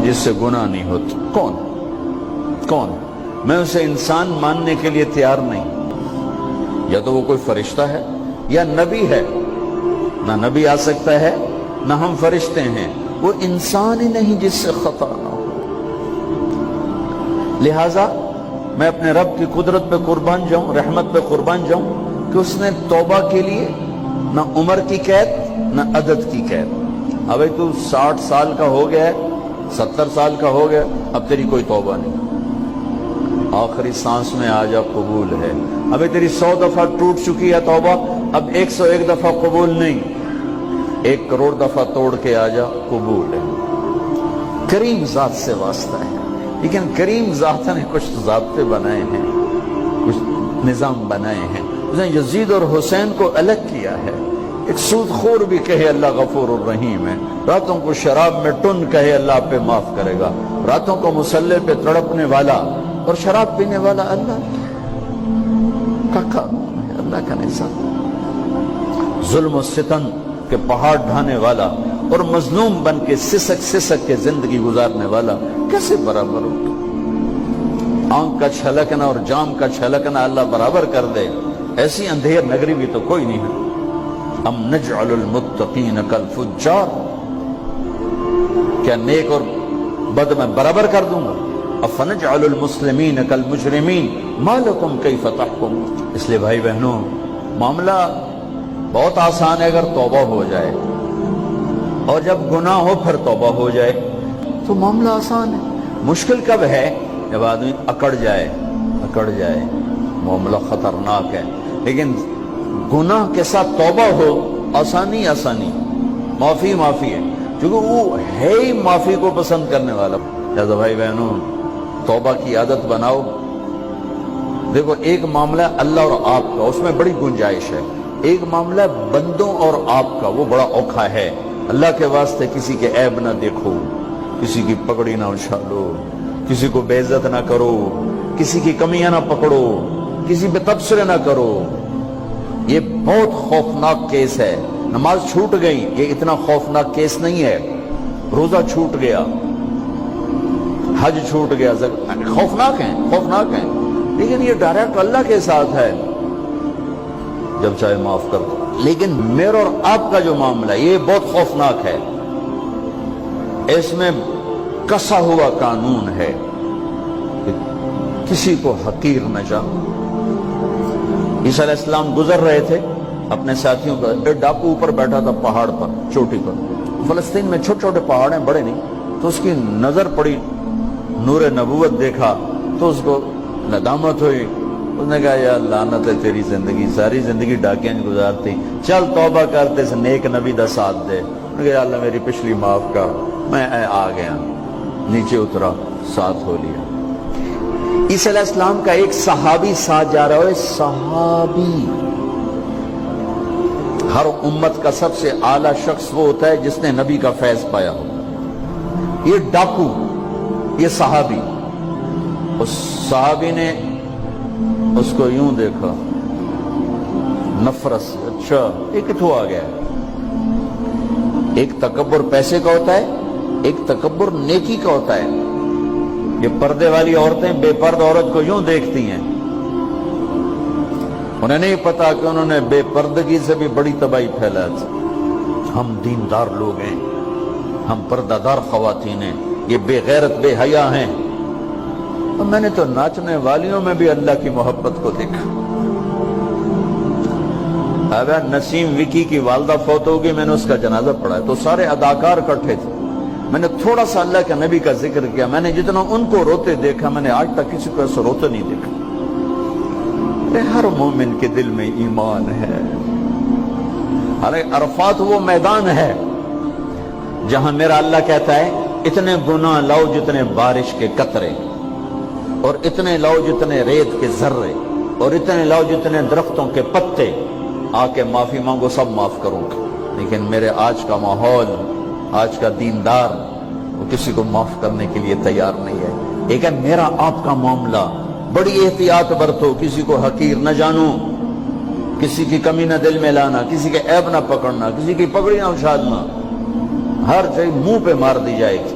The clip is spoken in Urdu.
جس سے گناہ نہیں ہوتا؟ کون؟ میں اسے انسان ماننے کے لیے تیار نہیں. یا تو وہ کوئی فرشتہ ہے یا نبی ہے. نہ نبی آ سکتا ہے نہ ہم فرشتے ہیں. وہ انسان ہی نہیں جس سے خطا نہ ہو. لہذا میں اپنے رب کی قدرت پہ قربان جاؤں, رحمت پہ قربان جاؤں کہ اس نے توبہ کے لیے نہ عمر کی قید نہ عدد کی قید. اب تو 60 سال کا ہو گیا ہے, 70 سال کا ہو گیا, اب تیری کوئی توبہ نہیں. آخری سانس میں آ جا, قبول ہے. ابھی تیری 100 دفعہ ٹوٹ چکی ہے توبہ, اب 101 دفعہ قبول نہیں, 1 کروڑ دفعہ توڑ کے آ جا, قبول ہے. کریم ذات سے واسطہ ہے. لیکن کریم ذات نے کچھ ضابطے بنائے ہیں, کچھ نظام بنائے ہیں. اس نے یزید اور حسین کو الگ کیا ہے. ایک سود خور بھی کہے اللہ غفور الرحیم ہے, راتوں کو شراب میں ٹن کہے اللہ پہ معاف کرے گا, راتوں کو مسلح پہ تڑپنے والا اور شراب پینے والا اللہ کا قانون ہے, اللہ کا نظام. ظلم و ستم کے پہاڑ ڈھانے والا اور مظلوم بن کے سسک کے زندگی گزارنے والا کیسے برابر ہو؟ آنکھ کا چھلکنا اور جام کا چھلکنا اللہ برابر کر دے, ایسی اندھیر نگری بھی تو کوئی نہیں ہے. ام نجعل المتقین کالفجار, کیا نیک اور بد میں برابر کر دوں گا؟ افنجعل المسلمین کالمجرمین ما لکم کیف تحکمون. اس لیے بھائی بہنوں, معاملہ بہت آسان ہے اگر توبہ ہو جائے, اور جب گناہ ہو پھر توبہ ہو جائے تو معاملہ آسان ہے. مشکل کب ہے؟ جب آدمی اکڑ جائے, معاملہ خطرناک ہے. لیکن گناہ کے ساتھ توبہ ہو, آسانی, معافی ہے, کیونکہ وہ ہے ہی معافی کو پسند کرنے والا. لہذا بھائی بہنوں, توبہ کی عادت بناؤ. دیکھو, ایک معاملہ اللہ اور آپ کا, اس میں بڑی گنجائش ہے. ایک معاملہ بندوں اور آپ کا, وہ بڑا اوکھا ہے. اللہ کے واسطے کسی کے عیب نہ دیکھو, کسی کی پگڑی نہ اچھالو, کسی کو بے عزت نہ کرو, کسی کی کمیاں نہ پکڑو, کسی پہ تبصرے نہ کرو. یہ بہت خوفناک کیس ہے. نماز چھوٹ گئی, یہ اتنا خوفناک کیس نہیں ہے. روزہ چھوٹ گیا, حج چھوٹ گیا, خوفناک ہیں, لیکن یہ ڈائریکٹ اللہ کے ساتھ ہے, جب چاہے معاف کر دو. لیکن میرا اور آپ کا جو معاملہ ہے یہ بہت خوفناک ہے. اس میں کسا ہوا قانون ہے کہ کسی کو حقیر نہ جانو. عیسیٰ علیہ السلام گزر رہے تھے اپنے ساتھیوں کا, ایک ڈاکو اوپر بیٹھا تھا پہاڑ پر, چوٹی پر. فلسطین میں چھوٹے چھوٹے پہاڑ ہیں, بڑے نہیں. تو اس کی نظر پڑی, نور نبوت دیکھا تو اس کو ندامت ہوئی. اس نے کہا یا لعنت ہے تیری زندگی, ساری زندگی ڈاکیاں گزارتی, چل توبہ کرتے سے نیک نبی دا ساتھ دے. اس نے کہا یا اللہ میری پچھلی معاف کر, میں آ گیا, نیچے اترا, ساتھ ہو لیا. عیسیٰ علیہ السلام کا ایک صحابی ساتھ جا رہا ہے. صحابی, ہر امت کا سب سے اعلیٰ شخص وہ ہوتا ہے جس نے نبی کا فیض پایا ہو. یہ ڈاکو, یہ صحابی. اس صحابی نے اس کو یوں دیکھا, نفرت سے, اچھا یہ کتوں آ گیا ہے. ایک تکبر پیسے کا ہوتا ہے, ایک تکبر نیکی کا ہوتا ہے. یہ پردے والی عورتیں بے پرد عورت کو یوں دیکھتی ہیں, انہیں نہیں پتا کہ انہوں نے بے پردگی سے بھی بڑی تباہی پھیلا تھی. ہم دیندار لوگ ہیں, ہم پردہ دار خواتین ہیں, یہ بے غیرت بے حیا ہیں. اور میں نے تو ناچنے والیوں میں بھی اللہ کی محبت کو دیکھا. اگر نسیم وکی کی والدہ فوت ہوگی, میں نے اس کا جنازہ پڑھا ہے, تو سارے اداکار اکٹھے تھے. میں نے تھوڑا سا اللہ کے نبی کا ذکر کیا. میں نے جتنا ان کو روتے دیکھا, میں نے آج تک کسی کو ایسا روتے نہیں دیکھا. ہر مومن کے دل میں ایمان ہے. عرفات وہ میدان ہے جہاں میرا اللہ کہتا ہے اتنے گناہ لاؤ جتنے بارش کے قطرے, اور اتنے لاؤ جتنے ریت کے ذرے, اور اتنے لاؤ جتنے درختوں کے پتے, آ کے معافی مانگو, سب معاف کروں گا. لیکن میرے آج کا ماحول, آج کا دیندار, وہ کسی کو معاف کرنے کے لیے تیار نہیں ہے. لیکن میرا آپ کا معاملہ, بڑی احتیاط برتو, کسی کو حقیر نہ جانو, کسی کی کمی نہ دل میں لانا, کسی کے عیب نہ پکڑنا, کسی کی پگڑی نہ اچھالنا. ہر چیز منہ پہ مار دی جائے گی.